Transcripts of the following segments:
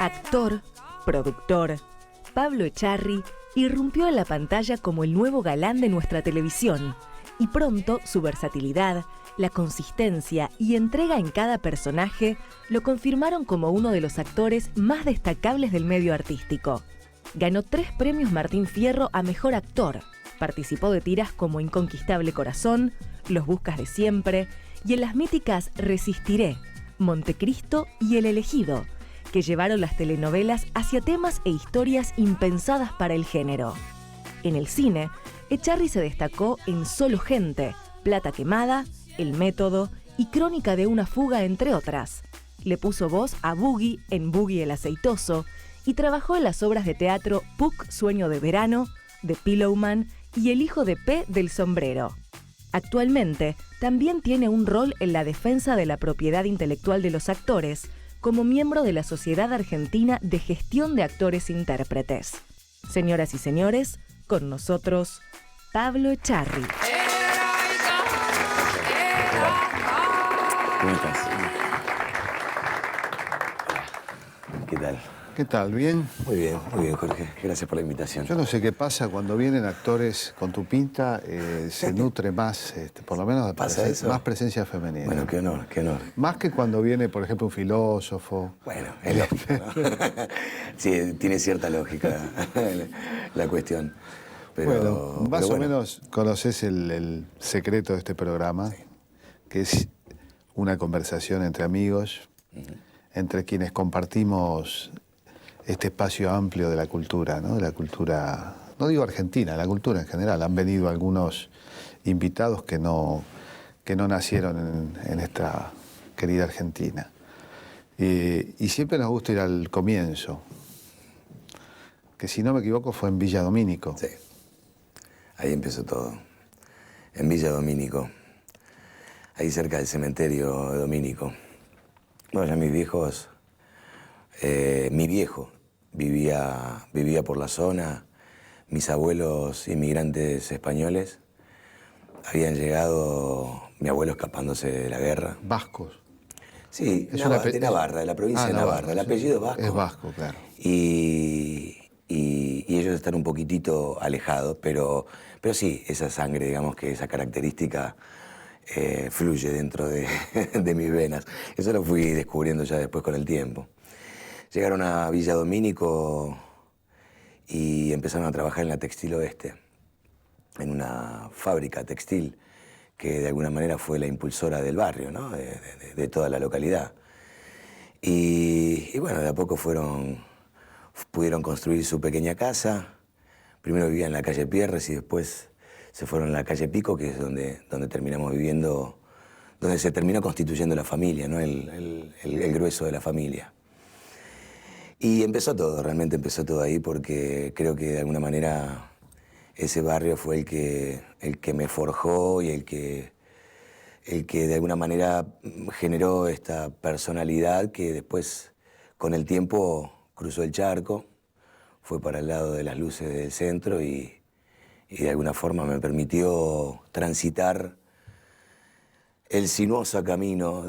Actor, productor, Pablo Echarri irrumpió en la pantalla como el nuevo galán de nuestra televisión, y pronto su versatilidad, la consistencia y entrega en cada personaje lo confirmaron como uno de los actores más destacables del medio artístico. Ganó 3 premios Martín Fierro a Mejor Actor, participó de tiras como Inconquistable Corazón, Los Buscas de Siempre y en las míticas Resistiré, Montecristo y El Elegido, que llevaron las telenovelas hacia temas e historias impensadas para el género. En el cine, Echarri se destacó en Solo Gente, Plata Quemada, El Método y Crónica de una fuga, entre otras. Le puso voz a Boogie en Boogie el Aceitoso y trabajó en las obras de teatro Puck Sueño de Verano, The Pillowman y El Hijo de P del Sombrero. Actualmente, también tiene un rol en la defensa de la propiedad intelectual de los actores, como miembro de la Sociedad Argentina de Gestión de Actores e Intérpretes. Señoras y señores, con nosotros, Pablo Echarri. ¿Cómo estás? ¿Qué tal? ¿Qué tal? ¿Bien? Muy bien, Jorge. Gracias por la invitación. Yo no sé qué pasa cuando vienen actores con tu pinta, se nutre más, por lo menos ¿Pasa eso? Más presencia femenina. Bueno, qué honor, qué honor. Más que cuando viene, por ejemplo, un filósofo. Bueno, es lógico, ¿no? Sí, tiene cierta lógica la cuestión. Bueno, más o menos conoces el secreto de este programa, sí, que es una conversación entre amigos, entre quienes compartimos este espacio amplio de la cultura, ¿no? De la cultura, no digo argentina, la cultura en general. Han venido algunos invitados que no nacieron en esta querida Argentina. Y siempre nos gusta ir al comienzo, que si no me equivoco fue en Villa Domínico. Sí, ahí empezó todo, en Villa Domínico, ahí cerca del cementerio de Domínico. Bueno, ya mis viejos... mi viejo vivía por la zona, mis abuelos inmigrantes españoles habían llegado, mi abuelo escapándose de la guerra. ¿Vascos? Sí, de Navarra, de la provincia de Navarra, el apellido es vasco. Es vasco, claro. Y ellos están un poquitito alejados, pero sí, esa sangre, digamos que esa característica fluye dentro de mis venas. Eso lo fui descubriendo ya después con el tiempo. Llegaron a Villa Domínico y empezaron a trabajar en la Textil Oeste, en una fábrica textil que de alguna manera fue la impulsora del barrio, ¿no? de toda la localidad. Y bueno, de a poco pudieron construir su pequeña casa. Primero vivían en la calle Pierres y después se fueron a la calle Pico, que es donde terminamos viviendo, donde se terminó constituyendo la familia, ¿no? el grueso de la familia. Y empezó todo, realmente empezó todo ahí, porque creo que de alguna manera ese barrio fue el que me forjó y el que de alguna manera generó esta personalidad que después, con el tiempo, cruzó el charco, fue para el lado de las luces del centro y de alguna forma me permitió transitar el sinuoso camino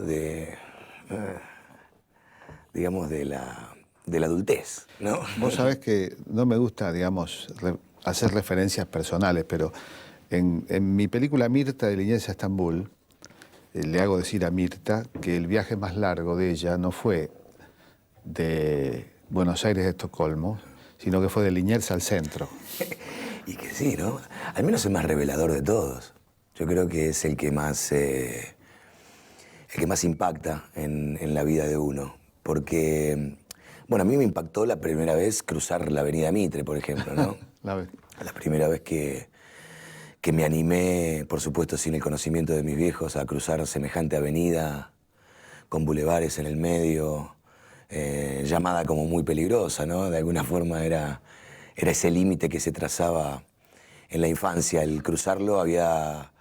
digamos, de la adultez, ¿no? Vos sabés que no me gusta, digamos, hacer referencias personales, pero en mi película Mirta de Liniers a Estambul, le hago decir a Mirta que el viaje más largo de ella no fue de Buenos Aires a Estocolmo, sino que fue de Liniers al centro. Y que sí, ¿no? Al menos el más revelador de todos. Yo creo que es el que más impacta en la vida de uno, porque... Bueno, a mí me impactó la primera vez cruzar la avenida Mitre, por ejemplo, ¿no? La primera vez que me animé, por supuesto sin el conocimiento de mis viejos, a cruzar semejante avenida con bulevares en el medio, llamada como muy peligrosa, ¿no? De alguna forma era ese límite que se trazaba en la infancia. El cruzarlo había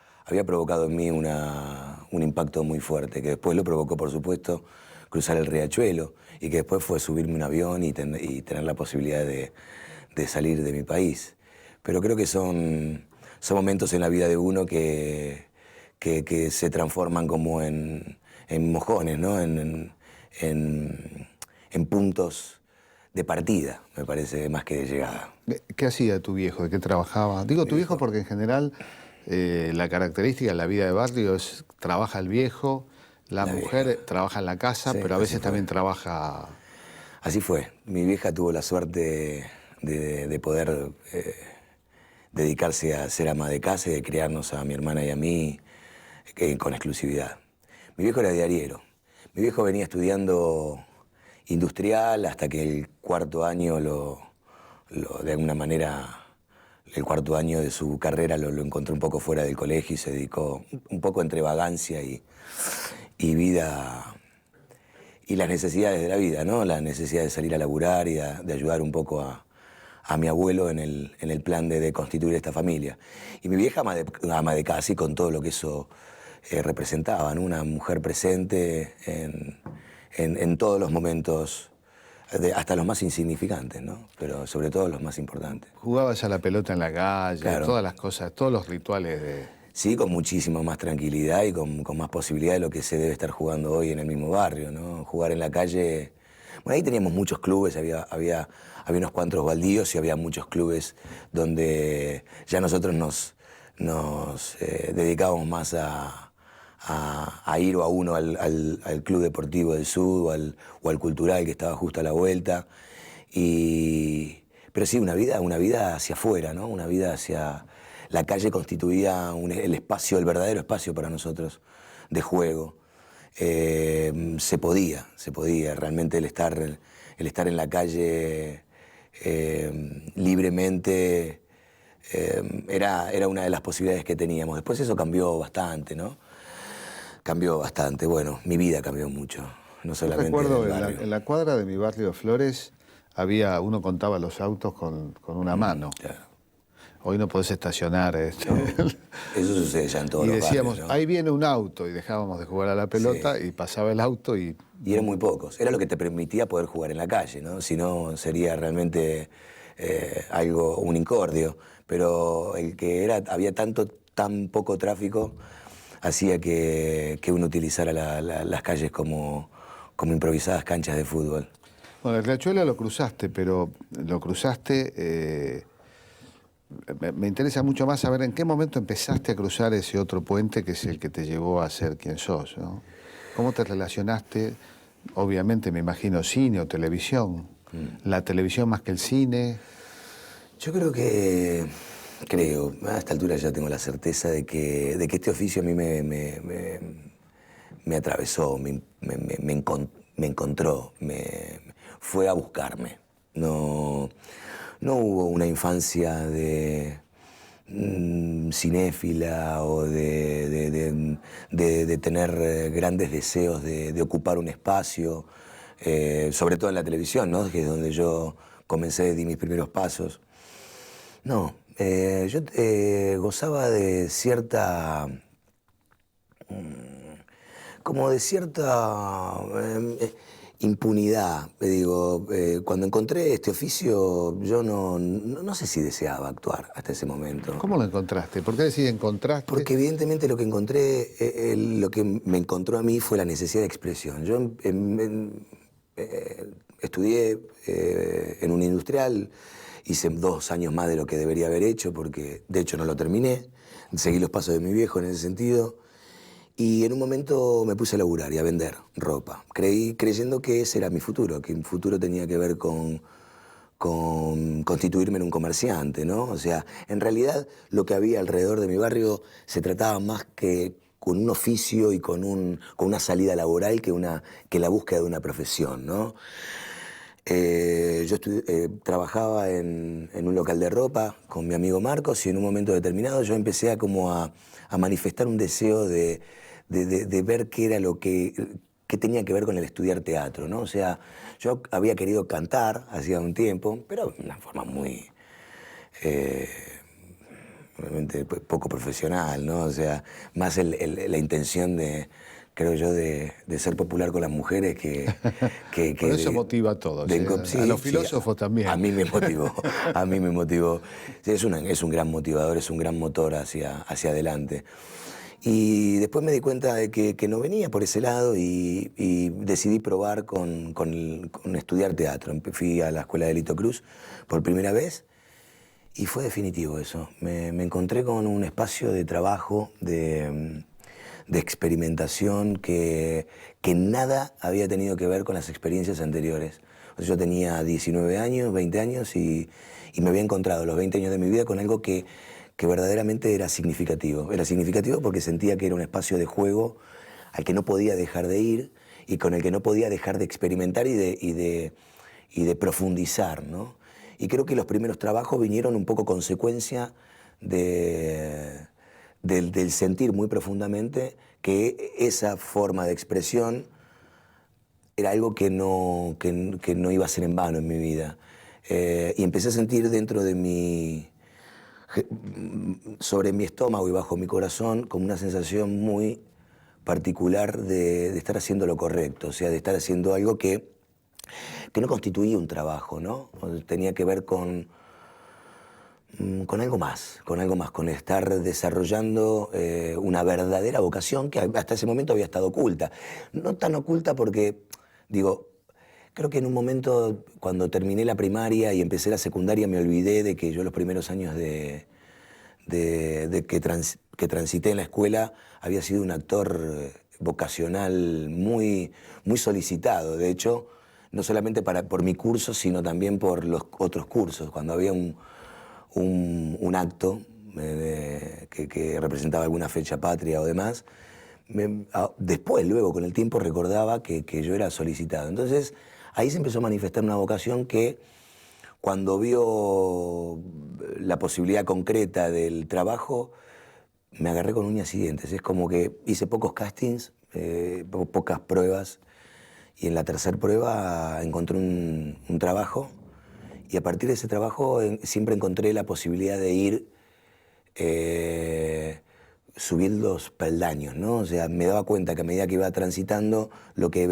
provocado en mí un impacto muy fuerte, que después lo provocó, por supuesto, cruzar el Riachuelo, y que después fue subirme un avión y tener la posibilidad de salir de mi país. Pero creo que son momentos en la vida de uno que se transforman como en mojones, ¿no? En puntos de partida, me parece, más que de llegada. ¿Qué hacía tu viejo? ¿De qué trabajaba? Digo tu viejo porque en general la característica de la vida de barrio es trabaja el viejo, la mujer trabaja en la casa, Sí, pero a veces fue. también trabaja... Así fue. Mi vieja tuvo la suerte de poder dedicarse a ser ama de casa y de criarnos a mi hermana y a mí con exclusividad. Mi viejo era diariero. Mi viejo venía estudiando industrial hasta que el cuarto año de alguna manera, el cuarto año de su carrera lo encontró un poco fuera del colegio y se dedicó un poco entre vagancia y vida y las necesidades de la vida, ¿no? La necesidad de salir a laburar y de ayudar un poco a mi abuelo en el plan de constituir esta familia. Y mi vieja ama de casa y con todo lo que eso representaba, ¿no? Una mujer presente en todos los momentos, hasta los más insignificantes, ¿no? Pero sobre todo los más importantes. Jugabas a la pelota en la calle, Claro. todas las cosas, todos los rituales de... Sí, con muchísima más tranquilidad y con más posibilidad de lo que se debe estar jugando hoy en el mismo barrio, ¿no? Jugar en la calle... Bueno, ahí teníamos muchos clubes, había unos cuantos baldíos y había muchos clubes donde ya nosotros nos dedicábamos más a ir o a uno al Club Deportivo del Sur o al Cultural que estaba justo a la vuelta. Pero sí, una vida hacia afuera, ¿no? Una vida hacia... La calle constituía el verdadero espacio para nosotros de juego. Se podía, realmente el estar en la calle libremente era una de las posibilidades que teníamos. Después eso cambió bastante, ¿no? Cambió bastante. Bueno, mi vida cambió mucho, no solamente Recuerdo en el barrio. en la cuadra de mi barrio de Flores uno contaba los autos con una mano. Claro. Hoy no podés estacionar. Eso sucede ya en todos Y los decíamos, barrios, ¿no? ahí viene un auto, y dejábamos de jugar a la pelota y pasaba el auto y... Y eran muy pocos. Era lo que te permitía poder jugar en la calle, ¿no? Si no, sería realmente un incordio. Pero había tan poco tráfico, hacía que uno utilizara las calles como improvisadas canchas de fútbol. Bueno, el Riachuelo lo cruzaste, pero lo cruzaste... Me interesa mucho más saber en qué momento empezaste a cruzar ese otro puente que es el que te llevó a ser quien sos, ¿no? ¿Cómo te relacionaste? Obviamente me imagino cine o televisión. ¿La televisión más que el cine? Yo creo, a esta altura ya tengo la certeza de que este oficio a mí me atravesó, me encontró, fue a buscarme. No hubo una infancia de cinéfila o de tener grandes deseos de ocupar un espacio, sobre todo en la televisión, ¿no? Que es donde yo di mis primeros pasos. No, yo gozaba de cierta... como de cierta... impunidad. Digo, cuando encontré este oficio, yo no sé si deseaba actuar hasta ese momento. ¿Cómo lo encontraste? ¿Por qué decís encontraste? Porque evidentemente lo que encontré, lo que me encontró a mí fue la necesidad de expresión. Yo estudié en un industrial, hice 2 años más de lo que debería haber hecho, porque de hecho no lo terminé. Seguí los pasos de mi viejo en ese sentido. Y en un momento me puse a laburar y a vender ropa, creyendo que ese era mi futuro, que mi futuro tenía que ver con constituirme en un comerciante, ¿no? O sea, en realidad lo que había alrededor de mi barrio se trataba más que con un oficio y con una salida laboral que la búsqueda de una profesión, ¿no? Yo trabajaba en un local de ropa con mi amigo Marcos y en un momento determinado yo empecé a manifestar un deseo de ver qué era lo que tenía que ver con el estudiar teatro, ¿no? O sea, yo había querido cantar hacía un tiempo, pero de una forma muy... realmente poco profesional, ¿no? O sea, más la intención creo yo, de ser popular con las mujeres que Por eso motiva a todos. Sí, a los filósofos también. A mí me motivó. Sí, es un gran motivador, es un gran motor hacia adelante. Y después me di cuenta de que no venía por ese lado y decidí probar con estudiar teatro. Fui a la escuela de Lito Cruz por primera vez y fue definitivo eso. Me encontré con un espacio de trabajo, de experimentación que nada había tenido que ver con las experiencias anteriores. O sea, yo tenía 19 años, 20 años y me había encontrado los 20 años de mi vida con algo que verdaderamente era significativo. Era significativo porque sentía que era un espacio de juego al que no podía dejar de ir y con el que no podía dejar de experimentar y de profundizar, ¿no? Y creo que los primeros trabajos vinieron un poco consecuencia del sentir muy profundamente que esa forma de expresión era algo que no iba a ser en vano en mi vida. Y empecé a sentir dentro de sobre mi estómago y bajo mi corazón como una sensación muy particular de estar haciendo lo correcto, o sea, de estar haciendo algo que no constituía un trabajo, ¿no? Tenía que ver con algo más, con estar desarrollando una verdadera vocación que hasta ese momento había estado oculta. No tan oculta porque, digo, creo que en un momento, cuando terminé la primaria y empecé la secundaria, me olvidé de que yo los primeros años que transité en la escuela había sido un actor vocacional muy, muy solicitado. De hecho, no solamente por mi curso, sino también por los otros cursos. Cuando había un acto que representaba alguna fecha patria o demás, después, luego, con el tiempo, recordaba que yo era solicitado. Entonces, ahí se empezó a manifestar una vocación que, cuando vio la posibilidad concreta del trabajo, me agarré con uñas y dientes. Es como que hice pocos castings, pocas pruebas, y en la tercera prueba encontré un trabajo, y a partir de ese trabajo siempre encontré la posibilidad de ir subiendo los peldaños, ¿no? O sea, me daba cuenta que a medida que iba transitando lo que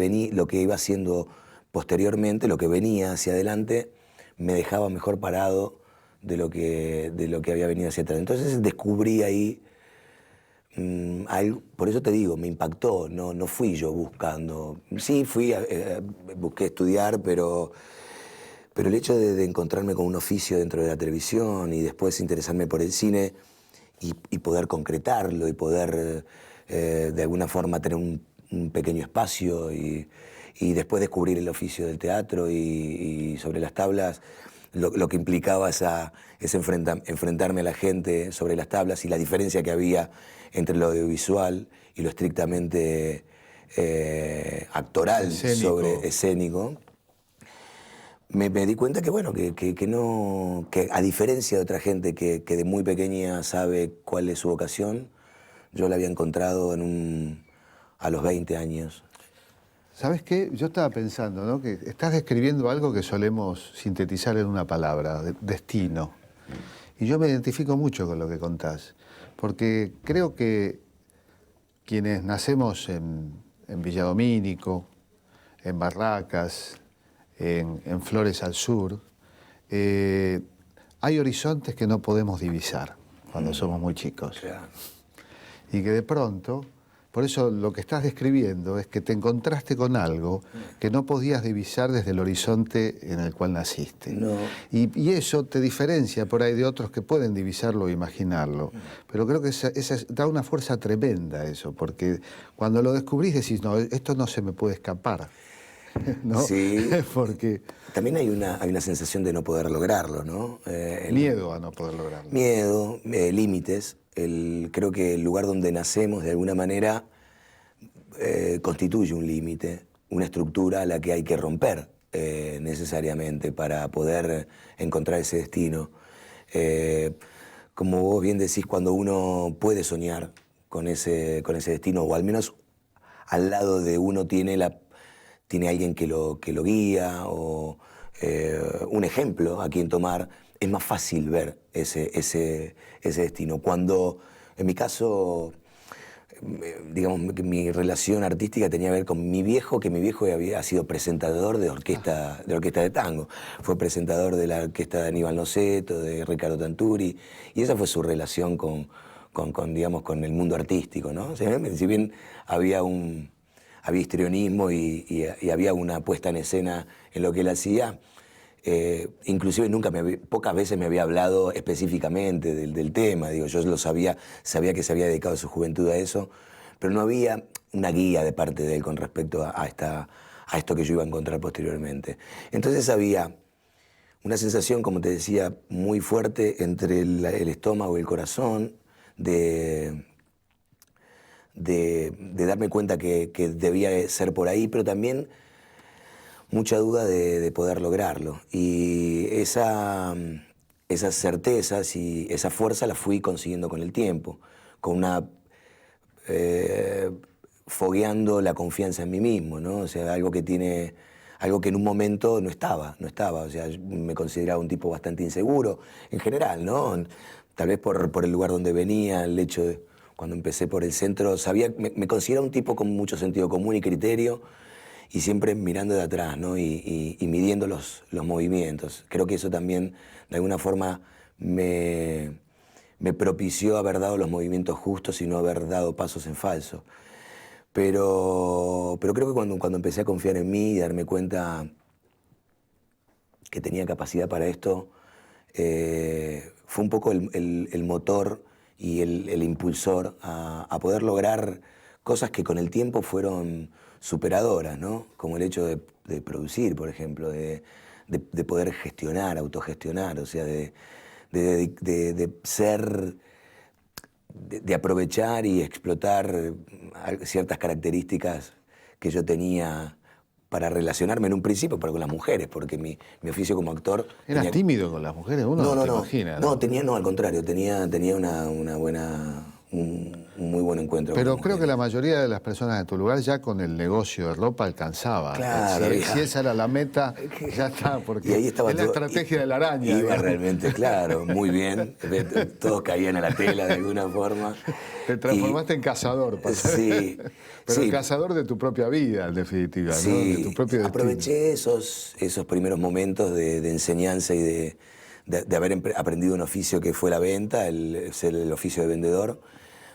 iba haciendo posteriormente, lo que venía hacia adelante, me dejaba mejor parado de lo que había venido hacia atrás. Entonces descubrí ahí algo, por eso te digo, me impactó, no fui yo buscando. Sí, busqué estudiar, pero el hecho de encontrarme con un oficio dentro de la televisión y después interesarme por el cine y poder concretarlo y poder de alguna forma tener un pequeño espacio y después descubrir el oficio del teatro y sobre las tablas, lo que implicaba enfrentarme a la gente sobre las tablas y la diferencia que había entre lo audiovisual y lo estrictamente actoral, escénico. Me di cuenta que, bueno, que a diferencia de otra gente que de muy pequeña sabe cuál es su vocación, yo la había encontrado a los 20 años. ¿Sabes qué? Yo estaba pensando, ¿no?, que estás describiendo algo que solemos sintetizar en una palabra, destino. Y yo me identifico mucho con lo que contás, porque creo que quienes nacemos en Villa Domínico, en Barracas, en Flores al Sur, hay horizontes que no podemos divisar cuando somos muy chicos. Claro. Y que de pronto, por eso lo que estás describiendo es que te encontraste con algo que no podías divisar desde el horizonte en el cual naciste. No. Y eso te diferencia por ahí de otros que pueden divisarlo o imaginarlo. Pero creo que da una fuerza tremenda eso, porque cuando lo descubrís decís, no, esto no se me puede escapar. ¿No? Sí. Porque también hay una sensación de no poder lograrlo, ¿no? Miedo a no poder lograrlo. Miedo, límites. Creo que el lugar donde nacemos, de alguna manera, constituye un límite, una estructura a la que hay que romper necesariamente para poder encontrar ese destino. Como vos bien decís, cuando uno puede soñar con ese destino, o al menos al lado de uno tiene alguien que lo guía o un ejemplo a quien tomar, es más fácil ver ese destino. Cuando, en mi caso, digamos que mi relación artística tenía que ver con mi viejo, que mi viejo había sido presentador de orquesta de tango. Fue presentador de la orquesta de Aníbal Noceto, de Ricardo Tanturi, y esa fue su relación con digamos, con el mundo artístico, ¿no? O sea, si bien había histrionismo y había una puesta en escena en lo que él hacía, inclusive pocas veces me había hablado específicamente del tema. Digo, yo lo sabía que se había dedicado su juventud a eso, pero no había una guía de parte de él con respecto a esto que yo iba a encontrar posteriormente. Entonces había una sensación, como te decía, muy fuerte entre el estómago y el corazón, de darme cuenta que debía ser por ahí, pero también mucha duda de poder lograrlo. Y esas certezas y esa fuerza la fui consiguiendo con el tiempo, fogueando la confianza en mí mismo, ¿no? O sea, algo que en un momento no estaba. O sea, me consideraba un tipo bastante inseguro, en general, ¿no? Tal vez por el lugar donde venía, el hecho de cuando empecé por el centro, me consideraba un tipo con mucho sentido común y criterio, y siempre mirando de atrás, ¿no? Y midiendo los movimientos. Creo que eso también, de alguna forma, me propició haber dado los movimientos justos y no haber dado pasos en falso. Pero creo que cuando empecé a confiar en mí y darme cuenta que tenía capacidad para esto, fue un poco el motor y el impulsor a poder lograr cosas que con el tiempo fueron superadoras, ¿no? Como el hecho de producir, por ejemplo, de poder gestionar, autogestionar, o sea, de aprovechar y explotar ciertas características que yo tenía para relacionarme en un principio, pero con las mujeres, porque mi oficio como actor... ¿Eras tímido con las mujeres? Uno no te imagina, ¿no? No, al contrario, tenía un muy buen encuentro. Pero creo que la mayoría de las personas de tu lugar ya con el negocio de ropa alcanzaba. Claro, si esa era la meta, ya está, porque y ahí estaba es la estrategia de la araña. Iba realmente, claro, muy bien. Todos caían a la tela de alguna forma. Te transformaste en cazador. Sí. Pero el cazador de tu propia vida, en definitiva, sí, ¿no? De tu propio destino. Aproveché esos primeros momentos de enseñanza y de haber aprendido un oficio que fue la venta, ser el oficio de vendedor,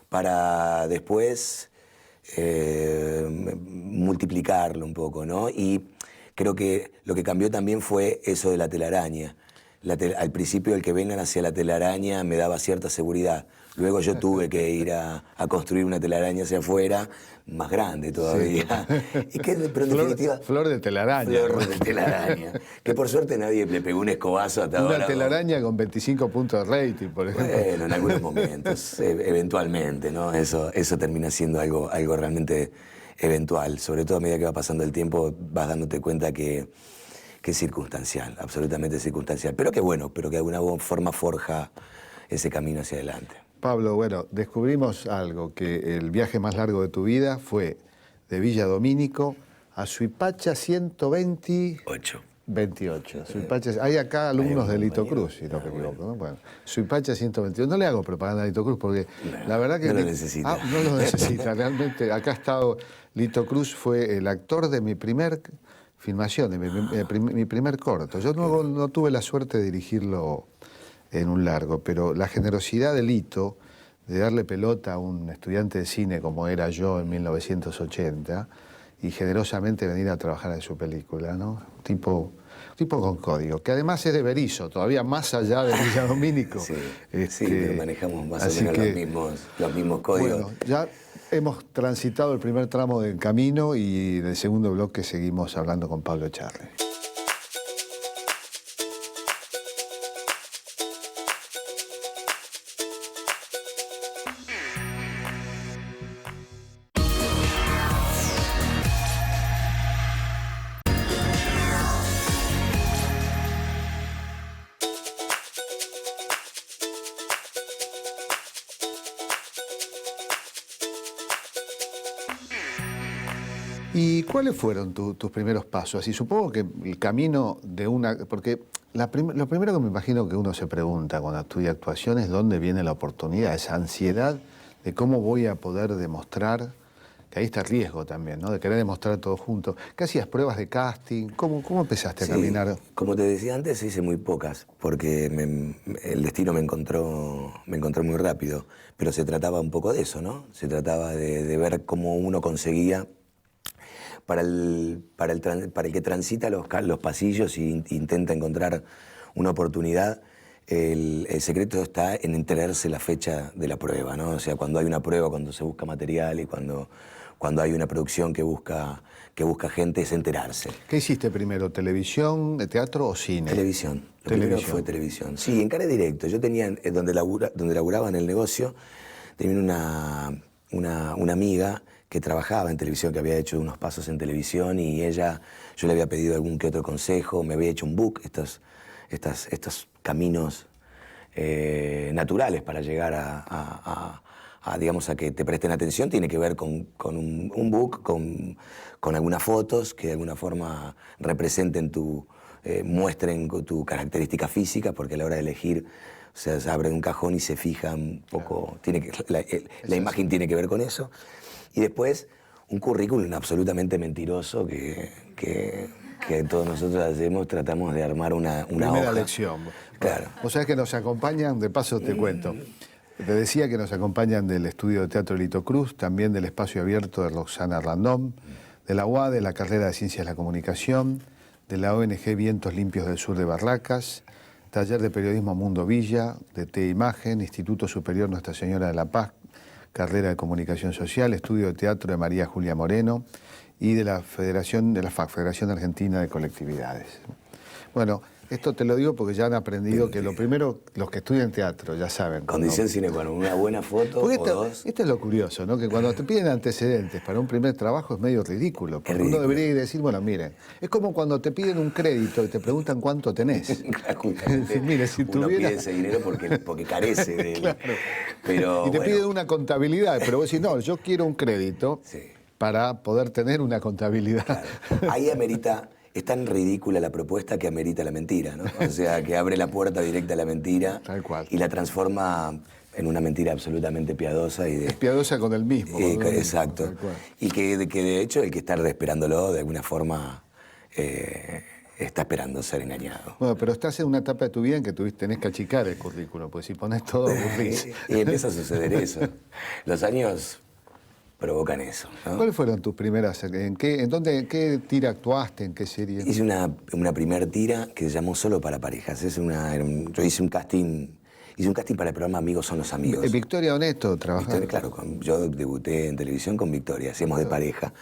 para después multiplicarlo un poco, ¿no? Y creo que lo que cambió también fue eso de la telaraña. Al principio el que vengan hacia la telaraña me daba cierta seguridad. Luego yo tuve que ir a construir una telaraña hacia afuera, más grande todavía. Sí. Y pero en definitiva... Flor de telaraña. Flor de telaraña. Que por suerte nadie le pegó un escobazo hasta ahora. Una telaraña con 25 puntos de rating, por ejemplo. Bueno, en algunos momentos, eventualmente, ¿no? Eso termina siendo algo realmente eventual. Sobre todo a medida que va pasando el tiempo vas dándote cuenta que es circunstancial, absolutamente circunstancial. Pero que bueno, pero que de alguna forma forja ese camino hacia adelante. Pablo, bueno, descubrimos algo, que el viaje más largo de tu vida fue de Villa Domínico a Suipacha 128. 28. Hay acá alumnos de Lito Cruz, si no me equivoco, ¿no? Bueno, Suipacha 122. No le hago propaganda a Lito Cruz porque la verdad que... No lo necesita. No lo necesita, realmente. Acá ha estado... Lito Cruz fue el actor de mi primer filmación, de mi primer corto. Yo no tuve la suerte de dirigirlo en un largo, pero la generosidad de Lito de darle pelota a un estudiante de cine como era yo en 1980 y generosamente venir a trabajar en su película, ¿no? Un tipo con código, que además es de Berisso, todavía más allá de Villa Domínico. Sí, pero manejamos más o menos los mismos códigos. Bueno, ya hemos transitado el primer tramo del camino y en el segundo bloque seguimos hablando con Pablo Echarri. ¿Y cuáles fueron tus primeros pasos? Y supongo que el camino de una... Porque lo primero que me imagino que uno se pregunta cuando estudia actuación es dónde viene la oportunidad, esa ansiedad de cómo voy a poder demostrar que ahí está el riesgo también, ¿no? De querer demostrar todo junto. ¿Qué hacías? ¿Pruebas de casting? ¿Cómo empezaste a caminar? Como te decía antes, hice muy pocas, porque el destino me encontró muy rápido. Pero se trataba un poco de eso, ¿no? Se trataba de ver cómo uno conseguía, para el que transita los pasillos e intenta encontrar una oportunidad. El secreto está en enterarse la fecha de la prueba, ¿no? O sea, cuando hay una prueba, cuando se busca material y cuando hay una producción que busca gente, es enterarse. ¿Qué hiciste primero? ¿Televisión, teatro o cine? Televisión. Lo primero fue televisión. Sí, en Care Directo. Yo tenía, donde laburaba en el negocio, tenía una amiga que trabajaba en televisión, que había hecho unos pasos en televisión, y yo le había pedido algún que otro consejo, me había hecho un book, estos caminos naturales para llegar digamos, a que te presten atención. Tiene que ver con un book, con algunas fotos que de alguna forma representen muestren tu característica física, porque a la hora de elegir, o sea, se abre un cajón y se fija un poco, la imagen tiene que ver con eso. Y después un currículum absolutamente mentiroso que todos nosotros hacemos, tratamos de armar una primera hoja. Lección. Claro. O sea que nos acompañan, de paso te cuento. Te decía que nos acompañan del estudio de teatro Lito Cruz, también del espacio abierto de Roxana Random, de la UAD, de la carrera de Ciencias de la Comunicación, de la ONG Vientos Limpios del Sur de Barracas, Taller de Periodismo Mundo Villa, de T Imagen, Instituto Superior Nuestra Señora de la Paz, carrera de Comunicación Social, estudio de teatro de María Julia Moreno y de la Federación Argentina de Colectividades. Bueno, esto te lo digo porque ya han aprendido que lo primero, los que estudian teatro, ya saben. Condición sine qua non, una buena foto o dos. Esto es lo curioso, ¿no? Que cuando te piden antecedentes para un primer trabajo es medio ridículo. Porque uno debería decir, bueno, miren, es como cuando te piden un crédito y te preguntan cuánto tenés. Mire, si uno pide ese dinero porque carece de él. Claro. Pero, y te piden una contabilidad, pero vos decís, no, yo quiero un crédito para poder tener una contabilidad. Claro. Ahí amerita. Es tan ridícula la propuesta que amerita la mentira, ¿no? O sea, que abre la puerta directa a la mentira. Tal cual. Y la transforma en una mentira absolutamente piadosa. Es piadosa con el mismo. Exacto. Tal cual. Y que de hecho el que está esperándolo de alguna forma está esperando ser engañado. Bueno, pero estás en una etapa de tu vida en que tenés que achicar el currículo, porque si pones todo aburrís. Y empieza a suceder eso. Los años provocan eso, ¿no? ¿Cuáles fueron tus primeras? ¿En qué tira actuaste? ¿En qué serie? Hice una primer tira que se llamó Solo para Parejas. Yo hice un casting para el programa Amigos son los amigos. Victoria Oneto trabajaba. Claro, yo debuté en televisión con Victoria, hacíamos de pareja.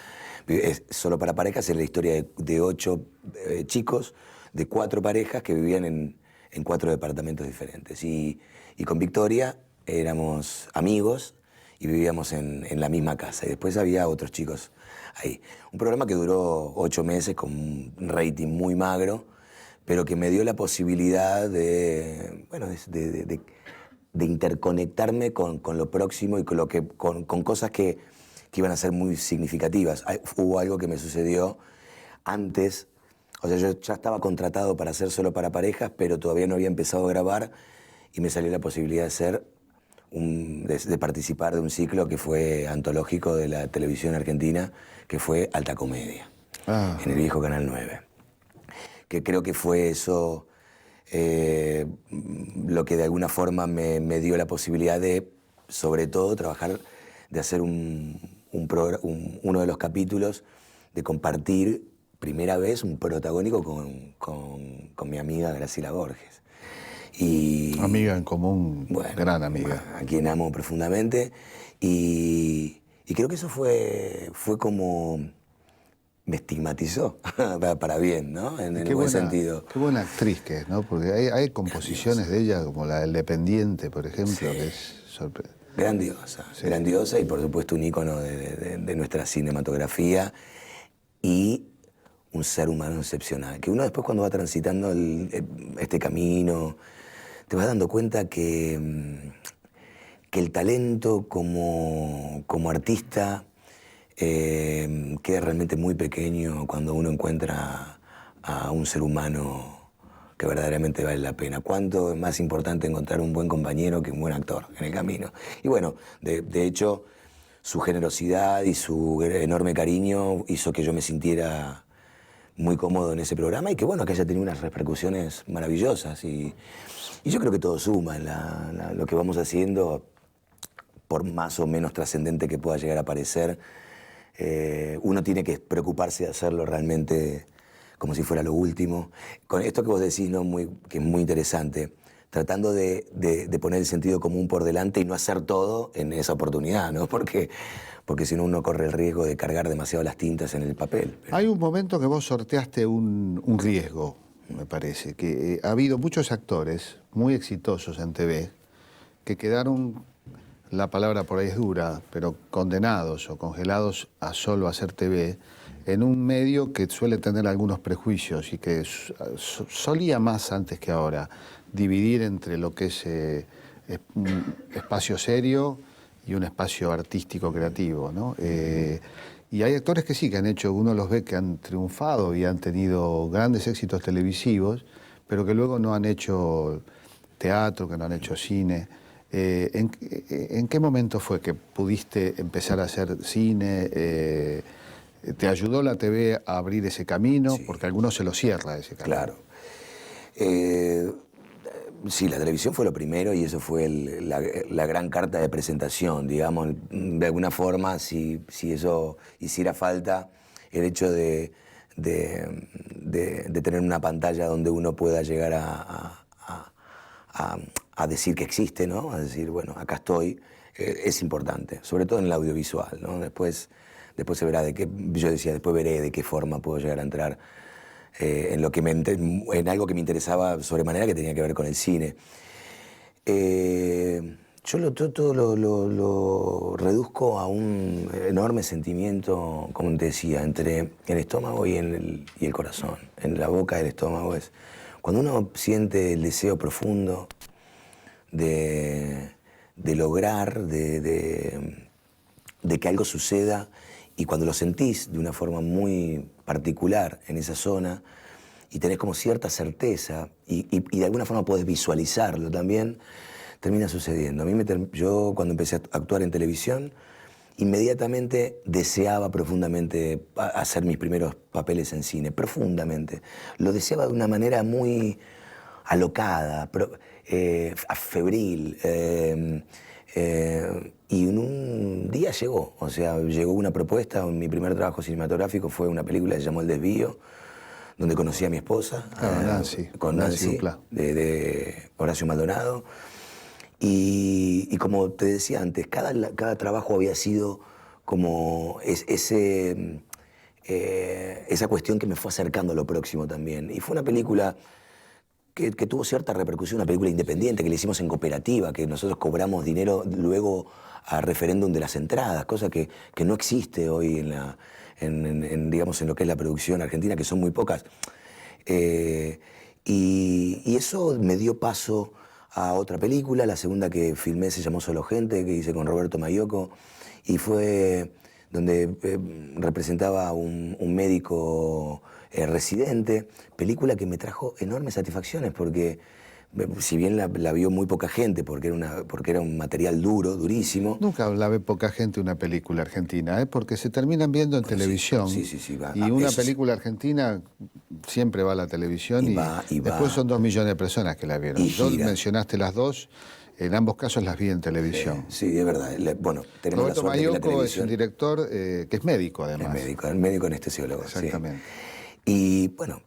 Solo para Parejas es la historia de 8 chicos, de 4 parejas que vivían en 4 departamentos diferentes. Y con Victoria éramos amigos y vivíamos en la misma casa. Y después había otros chicos ahí. Un programa que duró 8 meses con un rating muy magro, pero que me dio la posibilidad de interconectarme con lo próximo y con cosas que iban a ser muy significativas. Hubo algo que me sucedió antes. O sea, yo ya estaba contratado para hacer Solo para Parejas, pero todavía no había empezado a grabar, y me salió la posibilidad de participar de un ciclo que fue antológico de la televisión argentina, que fue Alta Comedia, en el viejo Canal 9. Que creo que fue eso lo que de alguna forma me dio la posibilidad de, sobre todo, de hacer uno de los capítulos, de compartir primera vez un protagónico con mi amiga Graciela Borges. Amiga en común, gran amiga. A quien amo profundamente. Y creo que eso fue como... me estigmatizó, para bien, ¿no? En el buen sentido. Qué buena actriz que es, ¿no? Porque hay composiciones de ella, como la del Dependiente, por ejemplo, que es sorprendente. Grandiosa y por supuesto un ícono de nuestra cinematografía, y un ser humano excepcional. Que uno después, cuando va transitando este camino, te vas dando cuenta que el talento como artista queda realmente muy pequeño cuando uno encuentra a un ser humano que verdaderamente vale la pena. ¿Cuánto es más importante encontrar un buen compañero que un buen actor en el camino? Y bueno, de hecho, su generosidad y su enorme cariño hizo que yo me sintiera muy cómodo en ese programa y que bueno, que haya tenido unas repercusiones maravillosas. Y yo creo que todo suma en lo que vamos haciendo, por más o menos trascendente que pueda llegar a parecer. Uno tiene que preocuparse de hacerlo realmente como si fuera lo último. Con esto que vos decís, ¿no? Que es muy interesante, tratando de poner el sentido común por delante y no hacer todo en esa oportunidad, ¿no? Porque si no uno corre el riesgo de cargar demasiado las tintas en el papel. Hay un momento que vos sorteaste un riesgo, me parece, que ha habido muchos actores muy exitosos en TV que quedaron, la palabra por ahí es dura, pero condenados o congelados a solo hacer TV en un medio que suele tener algunos prejuicios y que solía más antes que ahora dividir entre lo que es un espacio serio y un espacio artístico creativo, ¿no? Y hay actores que sí, que han hecho, uno los ve que han triunfado y han tenido grandes éxitos televisivos, pero que luego no han hecho teatro, que no han hecho cine. ¿En qué momento fue que pudiste empezar a hacer cine? ¿Te ayudó la TV a abrir ese camino? Sí. Porque a algunos se lo cierra ese camino. Claro. Sí, la televisión fue lo primero y eso fue la gran carta de presentación, digamos. De alguna forma, si eso hiciera falta, el hecho de tener una pantalla donde uno pueda llegar a decir que existe, ¿no? A decir, bueno, acá estoy, es importante, sobre todo en el audiovisual, ¿no? Después se verá yo decía, después veré de qué forma puedo llegar a entrar en algo que me interesaba sobremanera, que tenía que ver con el cine. Yo todo lo reduzco a un enorme sentimiento, como te decía, entre el estómago y el corazón. En la boca del estómago es cuando uno siente el deseo profundo de lograr, de que algo suceda, y cuando lo sentís de una forma muy particular en esa zona y tenés como cierta certeza y de alguna forma podés visualizarlo también, termina sucediendo. Yo cuando empecé a actuar en televisión, inmediatamente deseaba profundamente hacer mis primeros papeles en cine, profundamente. Lo deseaba de una manera muy alocada, febril. Y en un día llegó una propuesta. Mi primer trabajo cinematográfico fue una película que se llamó El Desvío, donde conocí a mi esposa, con Nancy, de Horacio Maldonado. Y como te decía antes, cada trabajo había sido como esa cuestión que me fue acercando a lo próximo también. Y fue una película que tuvo cierta repercusión, una película independiente que le hicimos en cooperativa, que nosotros cobramos dinero luego a referéndum de las entradas, cosa que no existe hoy digamos, en lo que es la producción argentina, que son muy pocas. Y eso me dio paso a otra película. La segunda que filmé se llamó Solo Gente, que hice con Roberto Mayocco, y fue donde representaba un médico residente, película que me trajo enormes satisfacciones porque si bien la vio muy poca gente porque era un material durísimo. Nunca la ve poca gente una película argentina, porque se terminan viendo en televisión. Sí, va. Y una película argentina siempre va a la televisión y después son 2 millones de personas que la vieron. Mencionaste las dos. En ambos casos las vi en televisión. Sí, es verdad. Bueno, tenemos Roberto Mayocco es un director que es médico, además. Es médico anestesiólogo. Exactamente. Sí. Y bueno,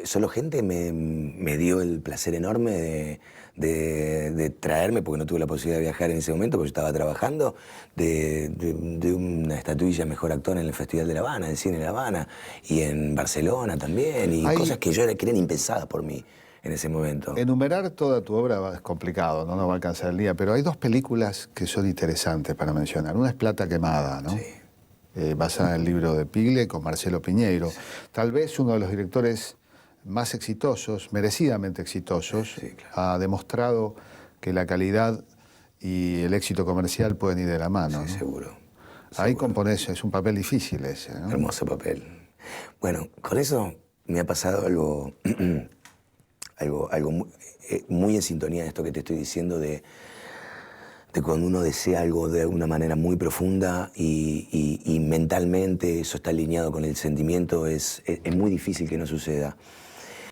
Solo Gente me dio el placer enorme de traerme, porque no tuve la posibilidad de viajar en ese momento, porque yo estaba trabajando, de una estatuilla Mejor Actor en el Festival de La Habana, en Cine de La Habana, y en Barcelona también, y cosas que eran impensadas por mí en ese momento. Enumerar toda tu obra es complicado, no nos va a alcanzar el día, pero hay 2 películas que son interesantes para mencionar. Una es Plata Quemada, ¿no? Sí. Basada en el libro de Pigle con Marcelo Piñeiro. Sí. Tal vez uno de los directores más exitosos, merecidamente exitosos, sí, claro. Ha demostrado que la calidad y el éxito comercial pueden ir de la mano. Sí, ¿no? Seguro. Ahí componés, es un papel difícil ese, ¿no? Hermoso papel. Bueno, con eso me ha pasado algo muy en sintonía de esto que te estoy diciendo, de de cuando uno desea algo de una manera muy profunda y mentalmente eso está alineado con el sentimiento, es muy difícil que no suceda.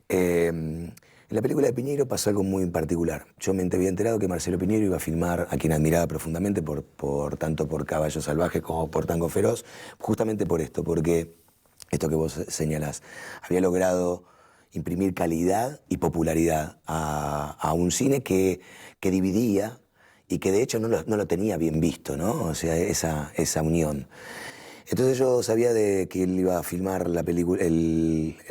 En la película de Piñeiro pasó algo muy particular. Yo me había enterado que Marcelo Piñeiro iba a filmar a quien admiraba profundamente, tanto por Caballo Salvaje como por Tango Feroz, justamente por esto, porque esto que vos señalás, había logrado imprimir calidad y popularidad a un cine que dividía y que de hecho no lo tenía bien visto, ¿no? O sea, esa unión. Entonces yo sabía que él iba a filmar la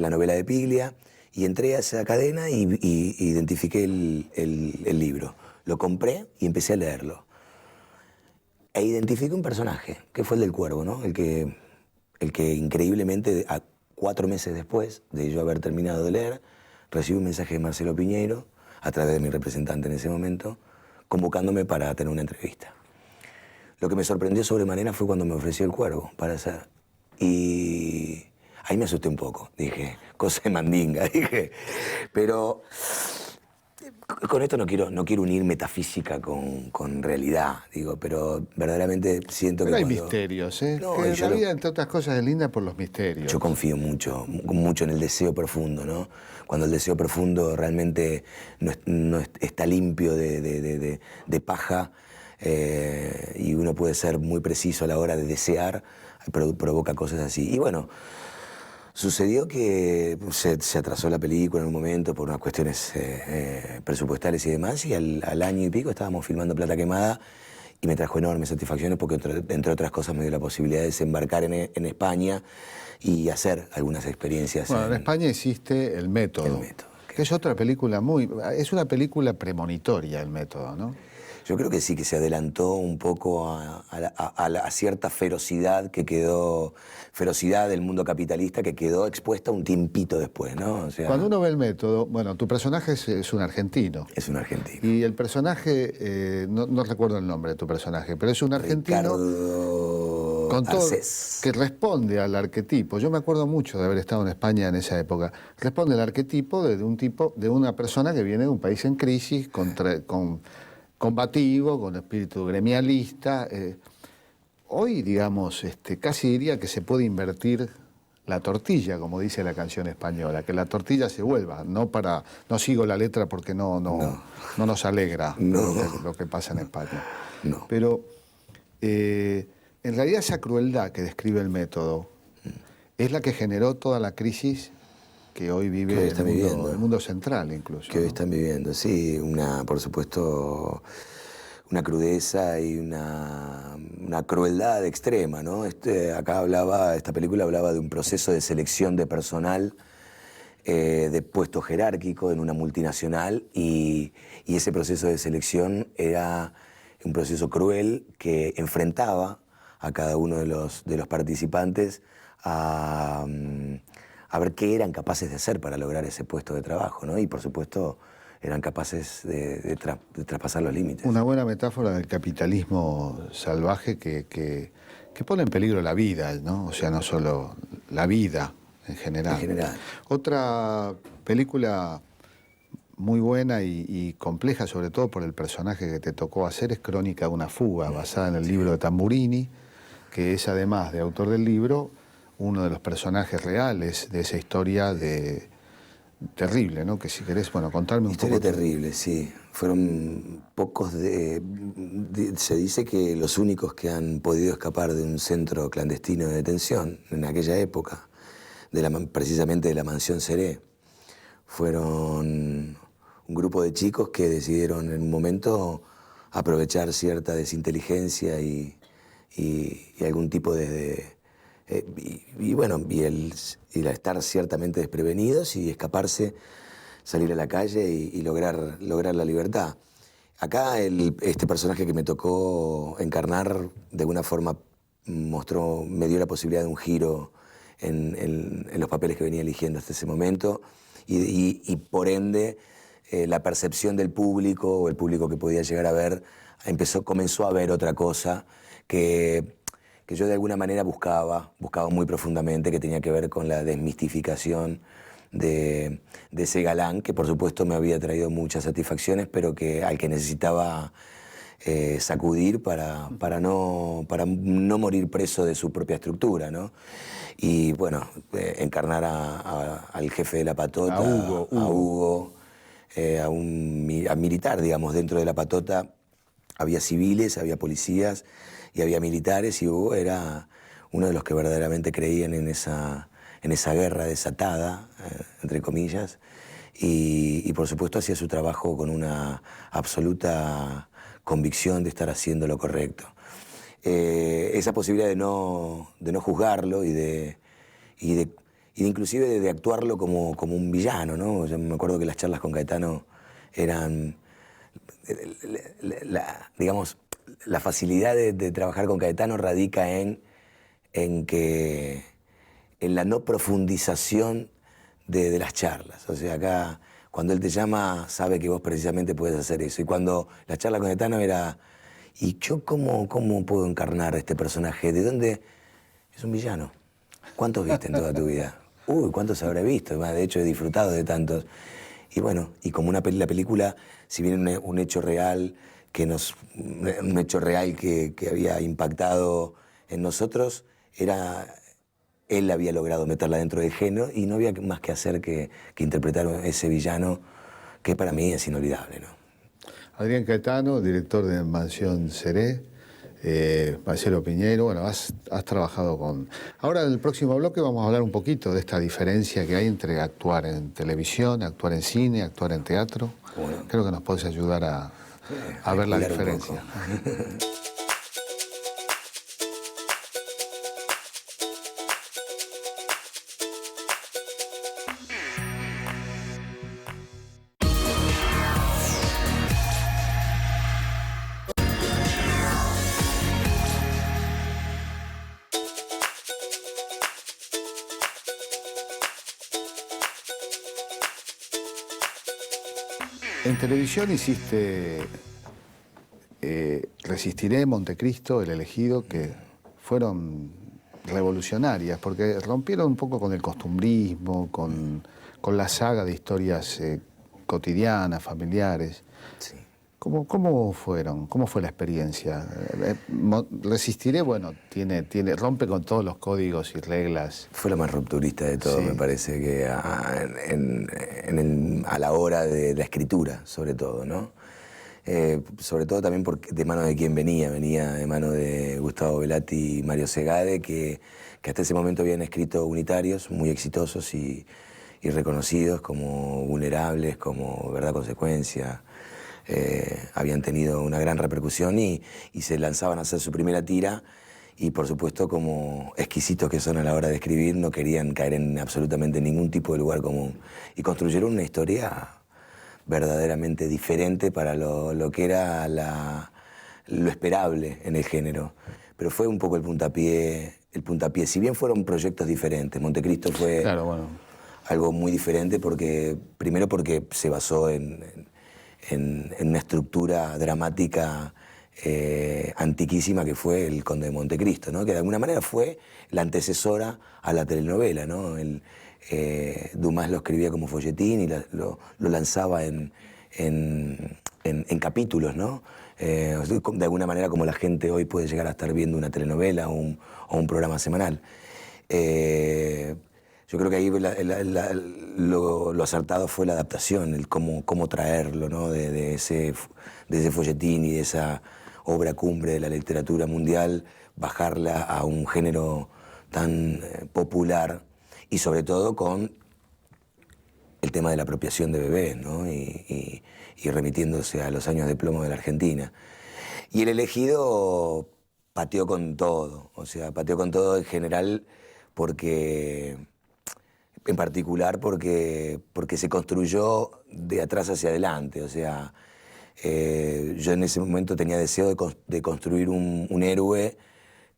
novela de Piglia, y entré a esa cadena y identifiqué el libro. Lo compré y empecé a leerlo. E identifiqué un personaje, que fue el del Cuervo, ¿no? El que increíblemente, 4 meses después de yo haber terminado de leer, recibí un mensaje de Marcelo Piñeiro, a través de mi representante en ese momento, convocándome para tener una entrevista. Lo que me sorprendió sobremanera fue cuando me ofreció el Cuervo para hacer. Y ahí me asusté un poco, dije, cosa de mandinga, dije. Pero con esto no quiero unir metafísica con realidad, digo, pero verdaderamente siento pero que hay misterios, ¿eh? No, que la vida, entre otras cosas, es linda por los misterios. Yo confío mucho en el deseo profundo, ¿no? Cuando el deseo profundo realmente no está limpio de paja, y uno puede ser muy preciso a la hora de desear, provoca cosas así. Y bueno, sucedió que se atrasó la película en un momento por unas cuestiones presupuestales y demás, y al año y pico estábamos filmando Plata Quemada, y me trajo enormes satisfacciones porque, entre otras cosas, me dio la posibilidad de desembarcar en España y hacer algunas experiencias. Bueno, en España hiciste El Método. El Método. Que es otra película es una película premonitoria, El Método, ¿no? Yo creo que sí, que se adelantó un poco a cierta ferocidad ferocidad del mundo capitalista que quedó expuesta un tiempito después, ¿no? O sea, cuando uno ve El Método, bueno, tu personaje es un argentino. Es un argentino. Y el personaje, no recuerdo el nombre de tu personaje, pero es un argentino Ricardo con todo, Arcés, que responde al arquetipo. Yo me acuerdo mucho de haber estado en España en esa época. Responde al arquetipo de una persona que viene de un país en crisis, combativo, con espíritu gremialista. Hoy, digamos, casi diría que se puede invertir la tortilla, como dice la canción española, que la tortilla se vuelva, no sigo la letra porque no nos alegra lo que pasa en España. No. Pero en realidad esa crueldad que describe El Método es la que generó toda la crisis que hoy vive el mundo central, incluso. Que hoy están viviendo, sí, por supuesto, una crudeza y una crueldad extrema, ¿no? Esta película hablaba de un proceso de selección de personal de puesto jerárquico en una multinacional, y ese proceso de selección era un proceso cruel que enfrentaba a cada uno de los participantes a ver qué eran capaces de hacer para lograr ese puesto de trabajo, ¿no? Y por supuesto eran capaces de traspasar los límites. Una buena metáfora del capitalismo salvaje que pone en peligro la vida, ¿no? O sea, no solo la vida en general. En general. Otra película muy buena y compleja, sobre todo por el personaje que te tocó hacer, es Crónica de una fuga, basada en el libro de Tamburini, que es, además de autor del libro, uno de los personajes reales de esa historia terrible, ¿no? Que si querés, bueno, contarme un poco. Historia terrible, sí. Fueron pocos se dice que los únicos que han podido escapar de un centro clandestino de detención en aquella época, precisamente de la Mansión Seré, fueron un grupo de chicos que decidieron en un momento aprovechar cierta desinteligencia y algún tipo de el estar ciertamente desprevenidos y escaparse, salir a la calle y lograr la libertad. Acá este personaje que me tocó encarnar de alguna forma me dio la posibilidad de un giro en los papeles que venía eligiendo hasta ese momento, y por ende la percepción del público, o el público que podía llegar a ver, comenzó a ver otra cosa que yo de alguna manera buscaba muy profundamente, que tenía que ver con la desmistificación de ese galán, que por supuesto me había traído muchas satisfacciones, pero al que necesitaba sacudir para no morir preso de su propia estructura, ¿no? Y bueno, encarnar al jefe de la patota, a Hugo, a un militar, digamos, dentro de la patota había civiles, había policías y había militares, y Hugo era uno de los que verdaderamente creían en esa guerra desatada, entre comillas, y por supuesto hacía su trabajo con una absoluta convicción de estar haciendo lo correcto. Esa posibilidad de no juzgarlo y de inclusive de actuarlo como un villano, ¿no? Yo me acuerdo que las charlas con Caetano eran, digamos, la facilidad de trabajar con Caetano radica en la no profundización de las charlas. O sea, acá, cuando él te llama, sabe que vos precisamente puedes hacer eso. Y cuando la charla con Caetano era, ¿y yo cómo puedo encarnar a este personaje? ¿De dónde? Es un villano. ¿Cuántos viste en toda tu vida? Uy, ¿cuántos habré visto? De hecho, he disfrutado de tantos. Y bueno, y como la película, si bien un hecho real un hecho real que había impactado en nosotros, él había logrado meterla dentro del género y no había más que hacer que interpretar ese villano que para mí es inolvidable, ¿no? Adrián Caetano, director de Mansión Seré, Marcelo Piñero, bueno, has trabajado con... Ahora en el próximo bloque vamos a hablar un poquito de esta diferencia que hay entre actuar en televisión, actuar en cine, actuar en teatro. Bueno, creo que nos puedes ayudar a ver la diferencia. En televisión hiciste Resistiré, Montecristo, El Elegido, que fueron revolucionarias, porque rompieron un poco con el costumbrismo, con la saga de historias cotidianas, familiares. Sí. ¿Cómo fueron? ¿Cómo fue la experiencia? Resistiré, bueno, rompe con todos los códigos y reglas. Fue lo más rupturista de todo, sí. Me parece, que a la hora de la escritura, sobre todo, ¿no? Sobre todo también porque de mano de quién venía de mano de Gustavo Velati y Mario Segade, que hasta ese momento habían escrito unitarios muy exitosos y reconocidos como Vulnerables, como Verdad Consecuencia. Habían tenido una gran repercusión y se lanzaban a hacer su primera tira, y por supuesto, como exquisitos que son a la hora de escribir, no querían caer en absolutamente ningún tipo de lugar común y construyeron una historia verdaderamente diferente para lo que era lo esperable en el género. Pero fue un poco el puntapié. Si bien fueron proyectos diferentes, Montecristo fue algo muy diferente, primero porque se basó en una estructura dramática antiquísima que fue El Conde de Montecristo, ¿no? Que de alguna manera fue la antecesora a la telenovela, ¿no? Dumas lo escribía como folletín y lo lanzaba en capítulos, ¿no? De alguna manera como la gente hoy puede llegar a estar viendo una telenovela o un programa semanal. Yo creo que ahí lo acertado fue la adaptación, el cómo traerlo, ¿no? de ese folletín y de esa obra cumbre de la literatura mundial, bajarla a un género tan popular, y sobre todo con el tema de la apropiación de bebés, ¿no? y remitiéndose a los años de plomo de la Argentina. Y El Elegido pateó con todo, pateó con todo en general, en particular porque se construyó de atrás hacia adelante. Yo en ese momento tenía deseo de construir un héroe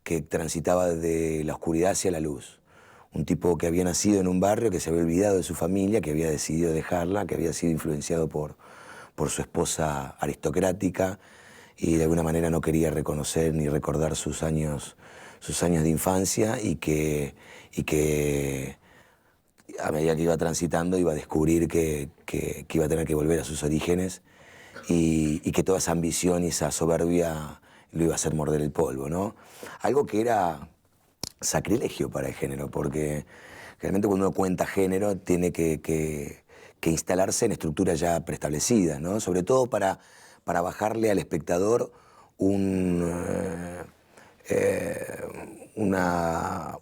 que transitaba de la oscuridad hacia la luz. Un tipo que había nacido en un barrio, que se había olvidado de su familia, que había decidido dejarla, que había sido influenciado por su esposa aristocrática y de alguna manera no quería reconocer ni recordar sus años de infancia, y que a medida que iba transitando iba a descubrir que iba a tener que volver a sus orígenes y que toda esa ambición y esa soberbia lo iba a hacer morder el polvo, ¿no? Algo que era sacrilegio para el género, porque realmente cuando uno cuenta género tiene que instalarse en estructuras ya preestablecidas, ¿no? Sobre todo para bajarle al espectador una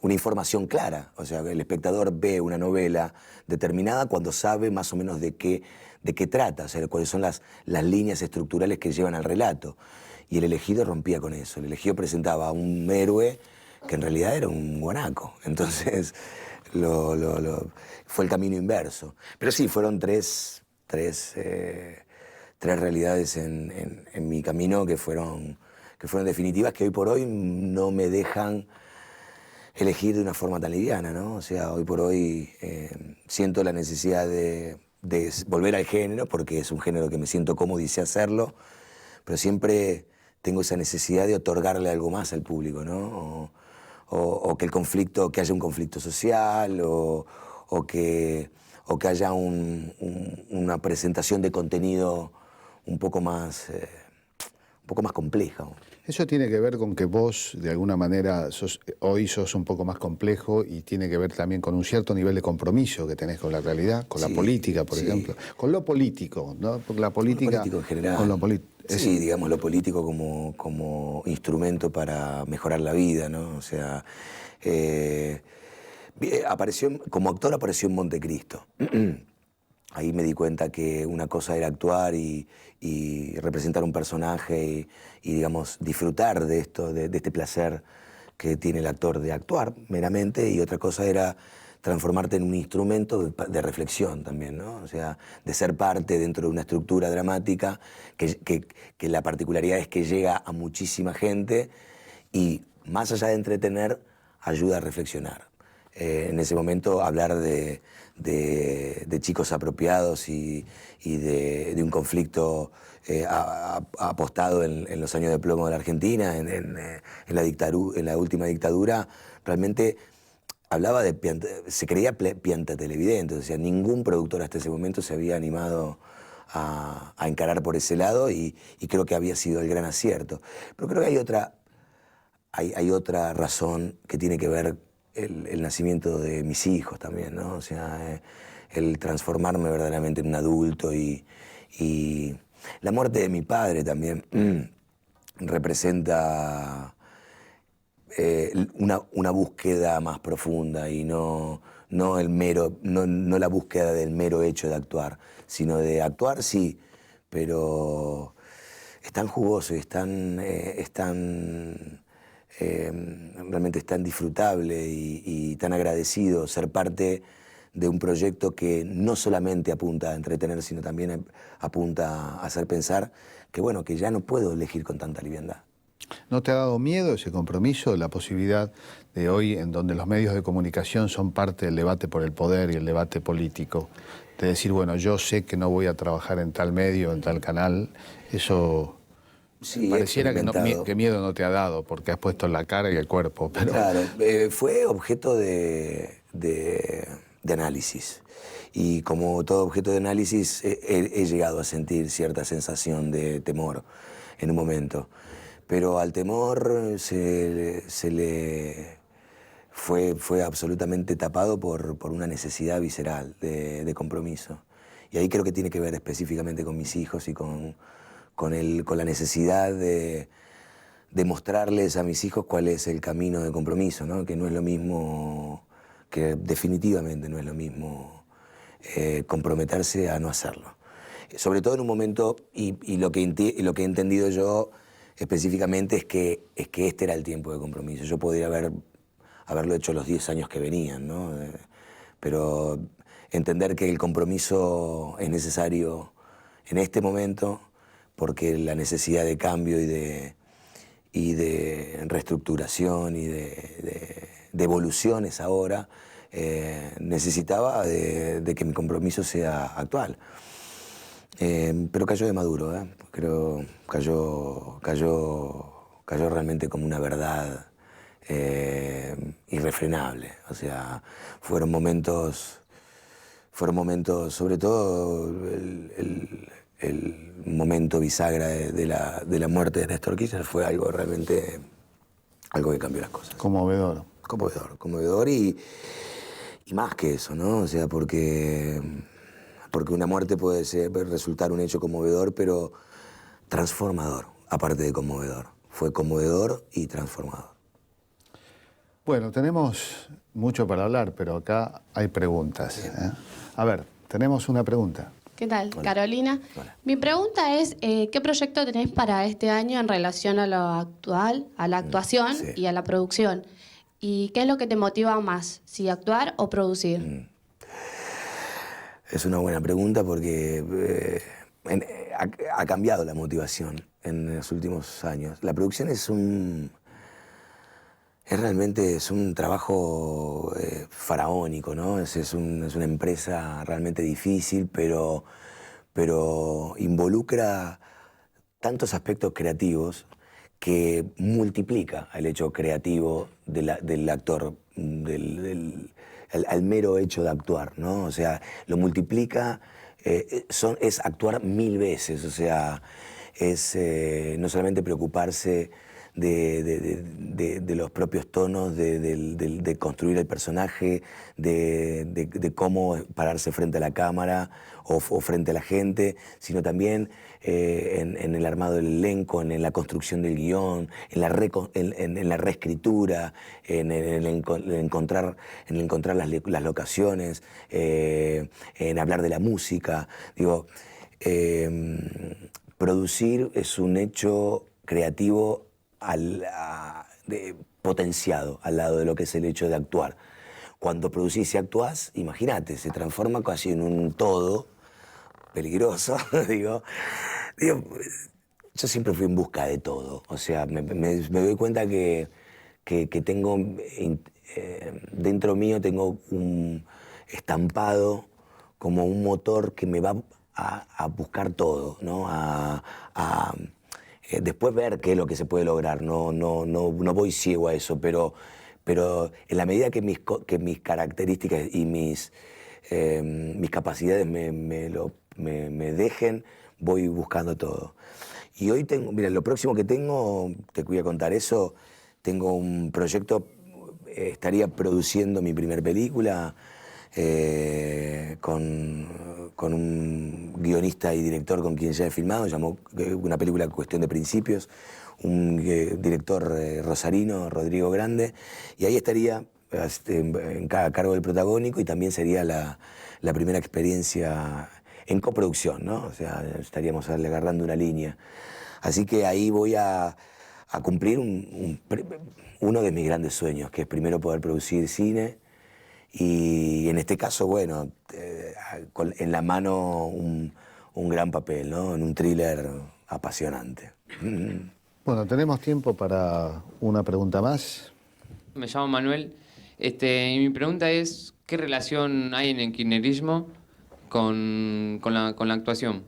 información clara. O sea, el espectador ve una novela determinada cuando sabe más o menos de qué trata, o sea, cuáles son las líneas estructurales que llevan al relato. Y El Elegido rompía con eso. El Elegido presentaba a un héroe que en realidad era un guanaco. Entonces, fue el camino inverso. Pero sí, fueron tres realidades en mi camino que fueron definitivas, que hoy por hoy no me dejan elegir de una forma tan liviana, ¿no? O sea, hoy por hoy siento la necesidad de volver al género, porque es un género que me siento cómodo y sé hacerlo, pero siempre tengo esa necesidad de otorgarle algo más al público, ¿no? O que haya un conflicto social, o que haya una presentación de contenido un poco más compleja. Eso tiene que ver con que vos, de alguna manera, hoy sos un poco más complejo, y tiene que ver también con un cierto nivel de compromiso que tenés con la realidad, con la política, por ejemplo. Con lo político, ¿no? Porque la política... Con lo político en general. Sí, digamos, lo político como instrumento para mejorar la vida, ¿no? O sea, como actor apareció en Montecristo. Ahí me di cuenta que una cosa era actuar y representar un personaje y digamos, disfrutar de este placer que tiene el actor de actuar meramente, y otra cosa era transformarte en un instrumento de reflexión también, ¿no? O sea, de ser parte dentro de una estructura dramática que la particularidad es que llega a muchísima gente y, más allá de entretener, ayuda a reflexionar. En ese momento hablar de chicos apropiados y de un conflicto apostado en los años de plomo de la Argentina, en la última dictadura, realmente hablaba se creía pianta televidente. O sea, ningún productor hasta ese momento se había animado a encarar por ese lado, y creo que había sido el gran acierto. Pero creo que hay otra razón que tiene que ver el nacimiento de mis hijos también, ¿no? O sea, el transformarme verdaderamente en un adulto, y la muerte de mi padre también representa una búsqueda más profunda, y no la búsqueda del mero hecho de actuar, sino de actuar, sí, pero es tan jugoso y realmente es tan disfrutable y tan agradecido ser parte de un proyecto que no solamente apunta a entretener, sino también apunta a hacer pensar, que bueno, que ya no puedo elegir con tanta liviandad. ¿No te ha dado miedo ese compromiso, la posibilidad de hoy, en donde los medios de comunicación son parte del debate por el poder y el debate político, de decir, bueno, yo sé que no voy a trabajar en tal medio, en tal canal? Eso... Sí, pareciera que miedo no te ha dado, porque has puesto la cara y el cuerpo. Pero... Claro, fue objeto de análisis. Y como todo objeto de análisis, he llegado a sentir cierta sensación de temor en un momento. Pero al temor fue absolutamente tapado por una necesidad visceral de compromiso. Y ahí creo que tiene que ver específicamente con mis hijos y con la necesidad de mostrarles a mis hijos cuál es el camino de compromiso, ¿no? Que no es lo mismo, que definitivamente no es lo mismo comprometerse a no hacerlo. Sobre todo en un momento, y lo que he entendido yo específicamente es que este era el tiempo de compromiso. Yo podría haberlo hecho los 10 años que venían, ¿no? Pero entender que el compromiso es necesario en este momento, porque la necesidad de cambio y de reestructuración y de evoluciones ahora, necesitaba de que mi compromiso sea actual. Pero cayó de maduro, creo, cayó realmente como una verdad irrefrenable. O sea, fueron momentos, sobre todo el momento bisagra de la muerte de Néstor Kirchner fue algo realmente, algo que cambió las cosas. Conmovedor. Conmovedor y más que eso, ¿no? O sea, porque una muerte puede resultar un hecho conmovedor, pero transformador, aparte de conmovedor. Fue conmovedor y transformador. Bueno, tenemos mucho para hablar, pero acá hay preguntas. A ver, tenemos una pregunta. ¿Qué tal? Hola. Carolina. Hola. Mi pregunta es, ¿qué proyecto tenés para este año en relación a lo actual, a la actuación Sí. y a la producción? ¿Y qué es lo que te motiva más, si actuar o producir? Es una buena pregunta porque ha cambiado la motivación en los últimos años. La producción es realmente un trabajo faraónico, ¿no? Es una empresa realmente difícil, pero involucra tantos aspectos creativos que multiplica el hecho creativo del actor, al mero hecho de actuar, ¿no? O sea, lo multiplica, es actuar 1000 veces, o sea, es no solamente preocuparse de los propios tonos, de construir el personaje, de cómo pararse frente a la cámara o frente a la gente, sino también en el armado del elenco, en la construcción del guión, en la reescritura, en encontrar las locaciones, en hablar de la música. Digo, producir es un hecho creativo potenciado al lado de lo que es el hecho de actuar. Cuando producís y actuás, imagínate, se transforma casi en un todo peligroso. Digo, yo siempre fui en busca de todo. O sea, me doy cuenta que tengo, dentro mío tengo un estampado como un motor que me va a buscar todo, ¿no? Después ver qué es lo que se puede lograr, no voy ciego a eso, pero en la medida que mis características y mis capacidades me dejen, voy buscando todo. Y hoy tengo, mira, lo próximo que tengo, te voy a contar eso, tengo un proyecto, estaría produciendo mi primer película con un guionista y director con quien ya he filmado, llamó una película Cuestión de Principios, un director rosarino, Rodrigo Grande, y ahí estaría a cargo del protagónico y también sería la primera experiencia en coproducción, ¿no? O sea, estaríamos agarrando una línea. Así que ahí voy a cumplir uno de mis grandes sueños, que es primero poder producir cine y en este caso, bueno, en la mano un gran papel, ¿no? En un thriller apasionante. Bueno, tenemos tiempo para una pregunta más. Me llamo Manuel. Y mi pregunta es, ¿qué relación hay en el kirchnerismo con la actuación?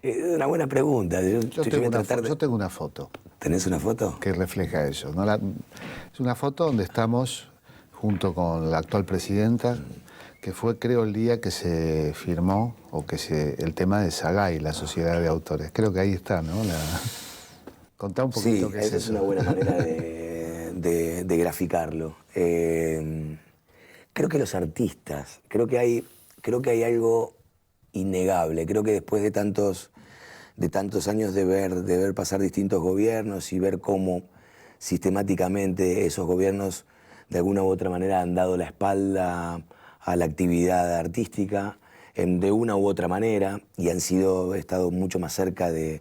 Es una buena pregunta. Yo tengo una foto. ¿Tenés una foto? Que refleja eso, ¿no? Es una foto donde estamos junto con la actual presidenta, que fue, creo, el día que se firmó el tema de SAGAI, la Sociedad de Autores. Creo que ahí está, ¿no? Contá un poquito qué es eso. Es una buena manera de graficarlo. Creo que los artistas, creo que hay algo innegable. Creo que después de tantos años de ver pasar distintos gobiernos y ver cómo sistemáticamente esos gobiernos de alguna u otra manera han dado la espalda a la actividad artística de una u otra manera y han estado mucho más cerca de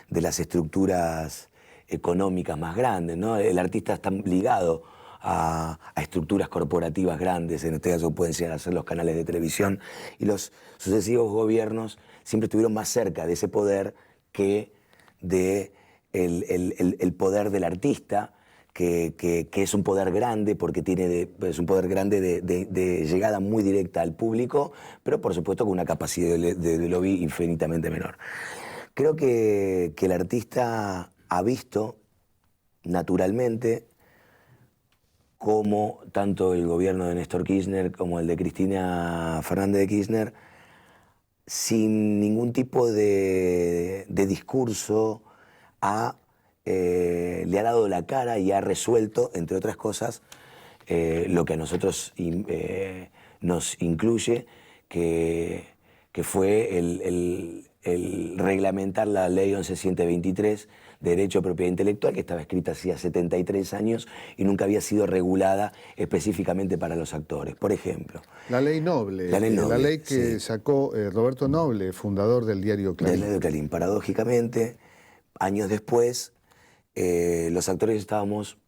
las estructuras económicas más grandes, ¿no? El artista está ligado a estructuras corporativas grandes, en este caso pueden llegar a ser los canales de televisión, y los sucesivos gobiernos siempre estuvieron más cerca de ese poder que de el poder del artista, que es un poder grande porque es un poder grande de llegada muy directa al público, pero por supuesto con una capacidad de lobby infinitamente menor. Creo que el artista ha visto naturalmente cómo tanto el gobierno de Néstor Kirchner como el de Cristina Fernández de Kirchner sin ningún tipo de discurso, le ha dado la cara y ha resuelto, entre otras cosas, lo que a nosotros nos incluye, que fue el reglamentar la ley 11.123 de Derecho a Propiedad Intelectual, que estaba escrita hacía 73 años y nunca había sido regulada específicamente para los actores. Por ejemplo, la ley Noble, la ley que sí, sacó Roberto Noble, fundador del diario Clarín. Del diario Clarín. Paradójicamente, años después, los actores estábamos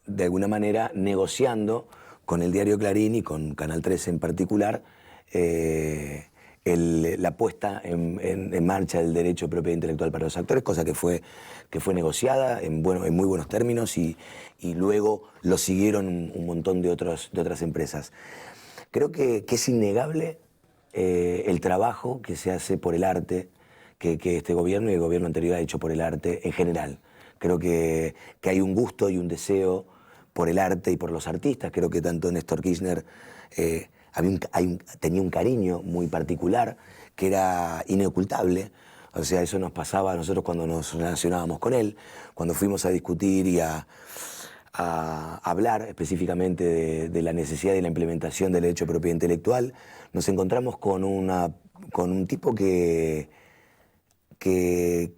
de alguna manera negociando con el diario Clarín y con Canal 13 en particular la puesta en marcha del derecho de propiedad intelectual para los actores, cosa que fue negociada en muy buenos términos y luego lo siguieron un montón de otras empresas. Creo que es innegable el trabajo que se hace por el arte, que este gobierno y el gobierno anterior ha hecho por el arte en general. Creo que hay un gusto y un deseo por el arte y por los artistas. Creo que tanto Néstor Kirchner tenía un cariño muy particular que era inocultable. O sea, eso nos pasaba a nosotros cuando nos relacionábamos con él, cuando fuimos a discutir y a hablar específicamente de la necesidad de la implementación del derecho de propiedad intelectual. Nos encontramos con un tipo que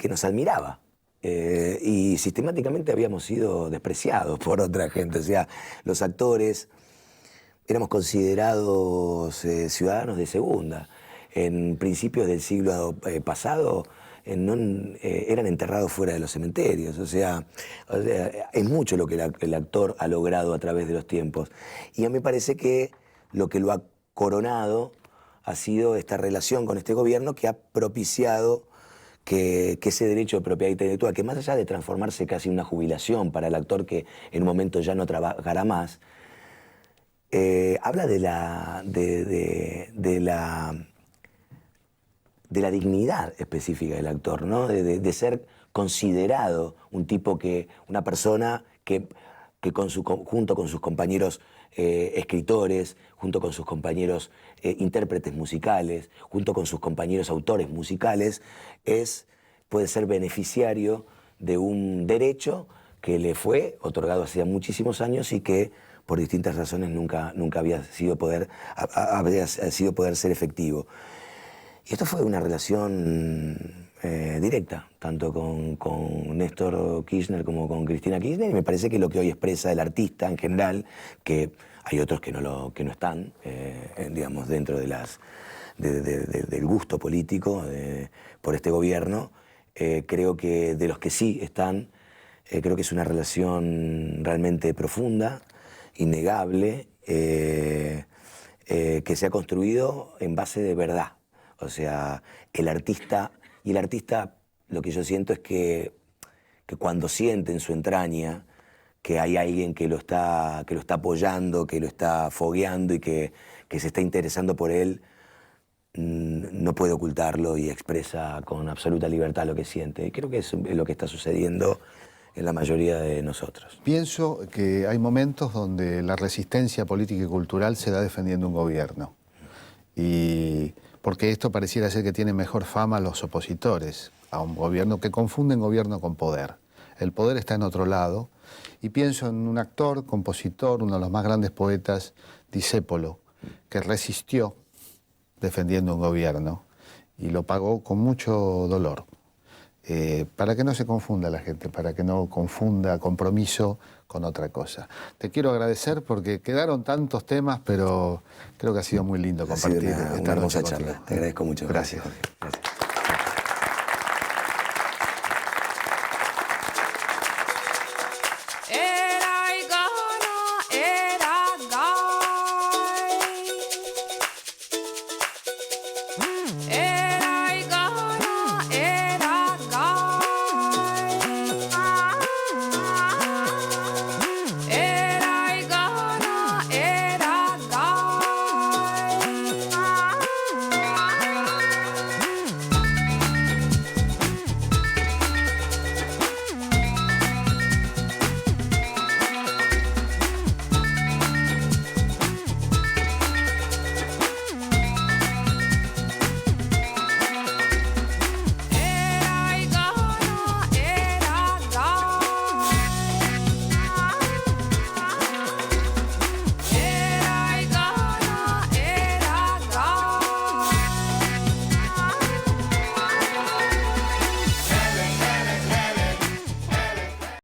nos admiraba. Y sistemáticamente habíamos sido despreciados por otra gente. O sea, los actores éramos considerados ciudadanos de segunda. En principios del siglo pasado eran enterrados fuera de los cementerios. O sea, es mucho lo que el actor ha logrado a través de los tiempos. Y a mí me parece que lo que lo ha coronado ha sido esta relación con este gobierno que ha propiciado que ese derecho de propiedad intelectual, que más allá de transformarse casi en una jubilación para el actor que en un momento ya no trabajará más, habla de la dignidad específica del actor, ¿no? De ser considerado una persona que junto con sus compañeros escritores, junto con sus compañeros intérpretes musicales, junto con sus compañeros autores musicales, puede ser beneficiario de un derecho que le fue otorgado hace muchísimos años y que por distintas razones nunca había sido poder ser efectivo. Y esto fue una relación directa, tanto con Néstor Kirchner como con Cristina Kirchner, y me parece que lo que hoy expresa el artista en general, que hay otros que no están, digamos, dentro del gusto político por este gobierno, creo que de los que sí están, creo que es una relación realmente profunda, innegable, que se ha construido en base de verdad. O sea, el artista, lo que yo siento es que cuando siente en su entraña que hay alguien que lo está apoyando, que lo está fogueando y que se está interesando por él, no puede ocultarlo y expresa con absoluta libertad lo que siente. Y creo que es lo que está sucediendo en la mayoría de nosotros. Pienso que hay momentos donde la resistencia política y cultural se da defendiendo un gobierno. Y porque esto pareciera ser que tiene mejor fama los opositores a un gobierno, que confunden gobierno con poder. El poder está en otro lado. Y pienso en un actor, compositor, uno de los más grandes poetas, Discépolo, que resistió defendiendo un gobierno y lo pagó con mucho dolor. Para que no se confunda la gente, para que no confunda compromiso con otra cosa. Te quiero agradecer porque quedaron tantos temas, pero creo que ha sido muy lindo compartir una hermosa charla. Te agradezco mucho. Gracias, Jorge. Gracias. Era